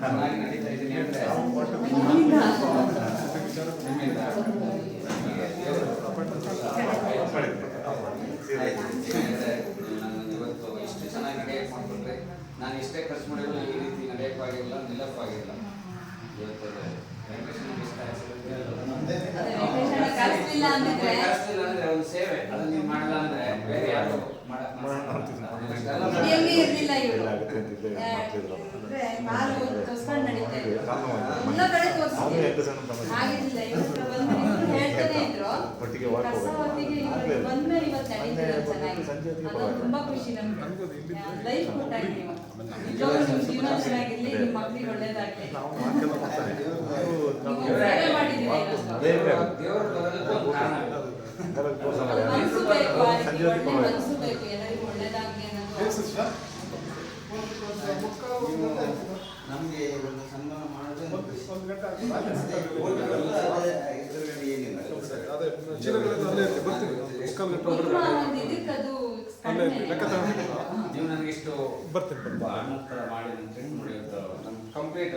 ಚೆನ್ನಾಗಿ ನಡೀತಾ ಇದ್ದೀನಿ ಅಂದರೆ ಇವತ್ತು ಇಷ್ಟು ಚೆನ್ನಾಗಿ ನಡೆಯಕ್ಕೆ ಮಾಡಿಕೊಂಡ್ರೆ ನಾನು ಎಷ್ಟೇ ಖರ್ಚು ಮಾಡಿದ್ರು ಈ ರೀತಿ ನಡೆಯೋಕ್ಕಾಗಿಲ್ಲ ನಿಲ್ಲಕ್ಕಾಗಿಲ್ಲ. ಇವತ್ತು ಅಂದ್ರೆ ಒಂದು ಸೇವೆ ಅದನ್ನ ನೀವು ಮಾಡಲ್ಲ ಅಂದ್ರೆ ಬೇರೆ ಯಾರು ತುಂಬಾ ಖುಷಿ ನಮ್ಗೆ ಲೈಫ್ ಕೊಟ್ಟಾಗಿ ನೀವು ಜೀವನ ಚೆನ್ನಾಗಿರ್ಲಿ, ನಿಮ್ಮ ಮಕ್ಕಳಿಗೆ ಒಳ್ಳೇದಾಗ್ಲಿ. ಮನಸ್ಸು ಬೇಕು, ಮನಸ್ಸು ಬೇಕು, ಎಲ್ಲರಿಗೂ ಒಳ್ಳೇದಾಗ್ಲಿ ಅನ್ನೋದು. ನಮಗೆ ಒಂದು ಸನ್ಮಾನ ಮಾಡೋದು ನೀವು ನನಗೆ ಇಷ್ಟು ಮಾಡಿ ನಮ್ಮ ಕಂಪ್ಲೀಟ್